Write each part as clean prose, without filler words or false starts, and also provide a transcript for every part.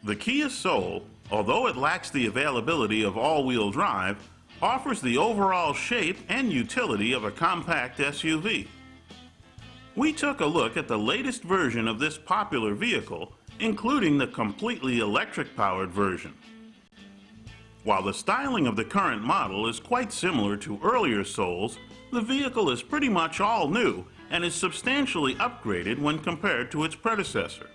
The Kia Soul, although it lacks the availability of all-wheel drive, offers the overall shape and utility of a compact SUV. We took a look at the latest version of this popular vehicle, including the completely electric-powered version. While the styling of the current model is quite similar to earlier Souls, the vehicle is pretty much all new and is substantially upgraded when compared to its predecessor.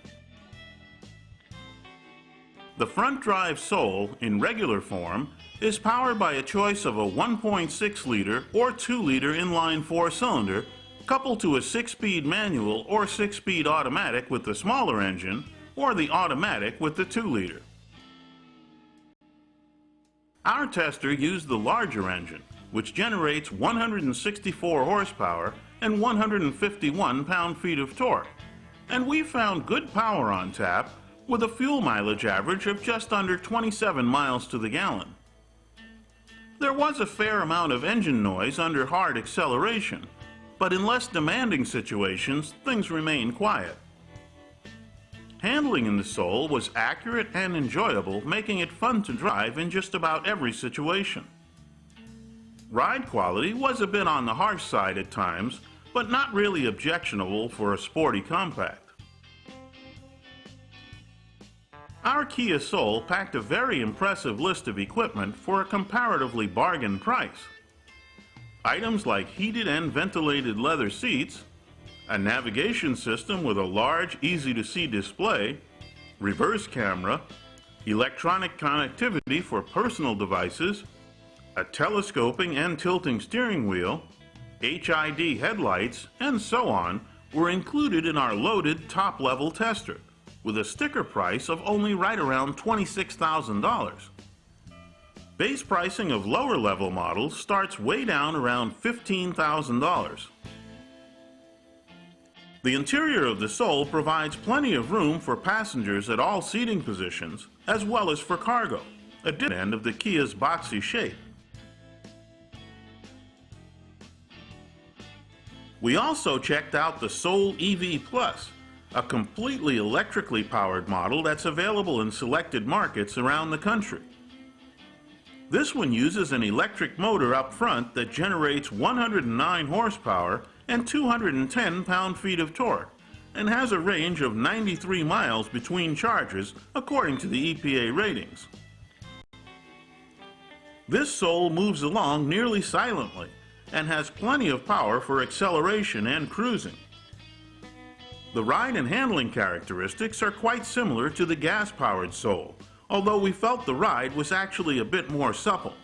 The front-drive Soul, in regular form, is powered by a choice of a 1.6-liter or 2-liter inline 4-cylinder, coupled to a 6-speed manual or 6-speed automatic with the smaller engine, or the automatic with the 2-liter. Our tester used the larger engine, which generates 164 horsepower and 151 pound-feet of torque, and we found good power on tap with a fuel mileage average of just under 27 miles to the gallon. There was a fair amount of engine noise under hard acceleration, but in less demanding situations, things remained quiet. Handling in the Soul was accurate and enjoyable, making it fun to drive in just about every situation. Ride quality was a bit on the harsh side at times, but not really objectionable for a sporty compact. Our Kia Soul packed a very impressive list of equipment for a comparatively bargain price. Items like heated and ventilated leather seats, a navigation system with a large, easy-to-see display, reverse camera, electronic connectivity for personal devices, a telescoping and tilting steering wheel, HID headlights, and so on were included in our loaded top-level tester, with a sticker price of only right around $26,000. Base pricing of lower-level models starts way down around $15,000. The interior of the Soul provides plenty of room for passengers at all seating positions, as well as for cargo, a different end of the Kia's boxy shape. We also checked out the Soul EV Plus, a completely electrically powered model that's available in selected markets around the country. This one uses an electric motor up front that generates 109 horsepower and 210 pound-feet of torque, and has a range of 93 miles between charges according to the EPA ratings. This Soul moves along nearly silently and has plenty of power for acceleration and cruising. The ride and handling characteristics are quite similar to the gas-powered Soul, although we felt the ride was actually a bit more supple.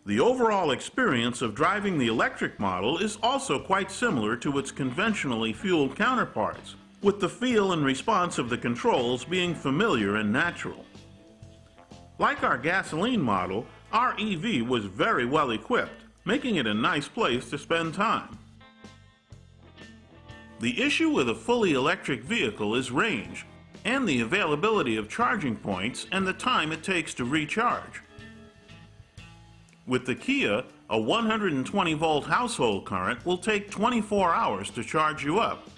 The overall experience of driving the electric model is also quite similar to its conventionally fueled counterparts, with the feel and response of the controls being familiar and natural. Like our gasoline model, our EV was very well equipped, making it a nice place to spend time. The issue with a fully electric vehicle is range, and the availability of charging points and the time it takes to recharge. With the Kia, a 120-volt household current will take 24 hours to charge you up,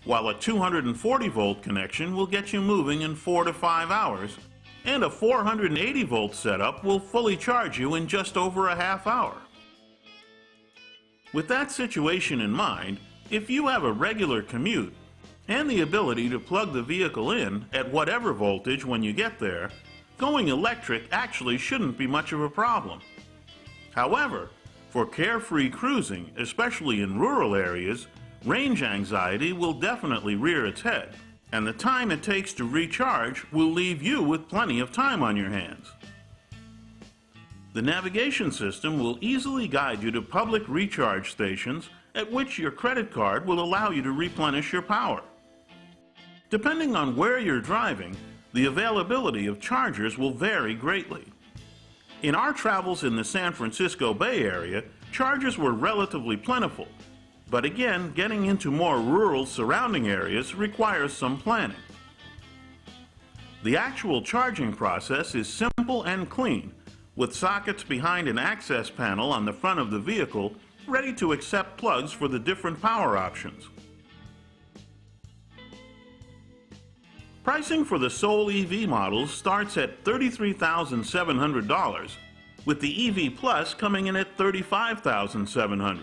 while a 240-volt connection will get you moving in 4 to 5 hours, and a 480-volt setup will fully charge you in just over a half hour. With that situation in mind, if you have a regular commute and the ability to plug the vehicle in at whatever voltage when you get there, going electric actually shouldn't be much of a problem. However, for carefree cruising, especially in rural areas, range anxiety will definitely rear its head, and the time it takes to recharge will leave you with plenty of time on your hands. The navigation system will easily guide you to public recharge stations at which your credit card will allow you to replenish your power. Depending on where you're driving, the availability of chargers will vary greatly. In our travels in the San Francisco Bay Area, chargers were relatively plentiful, but again, getting into more rural surrounding areas requires some planning. The actual charging process is simple and clean, with sockets behind an access panel on the front of the vehicle ready to accept plugs for the different power options. Pricing for the Soul EV models starts at $33,700, with the EV Plus coming in at $35,700.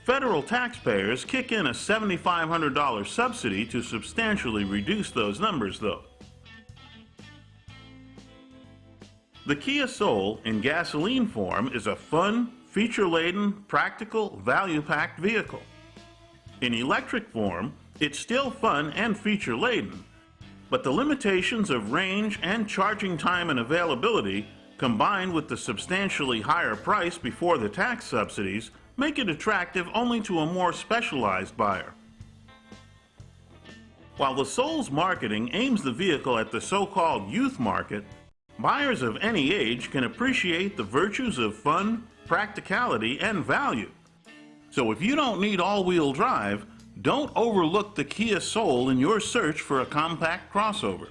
Federal taxpayers kick in a $7,500 subsidy to substantially reduce those numbers, though. The Kia Soul in gasoline form is a fun, feature-laden, practical, value-packed vehicle. In electric form, it's still fun and feature-laden, but the limitations of range and charging time and availability, combined with the substantially higher price before the tax subsidies, make it attractive only to a more specialized buyer. While the Soul's marketing aims the vehicle at the so-called youth market, buyers of any age can appreciate the virtues of fun, practicality, and value. So if you don't need all-wheel drive, don't overlook the Kia Soul in your search for a compact crossover.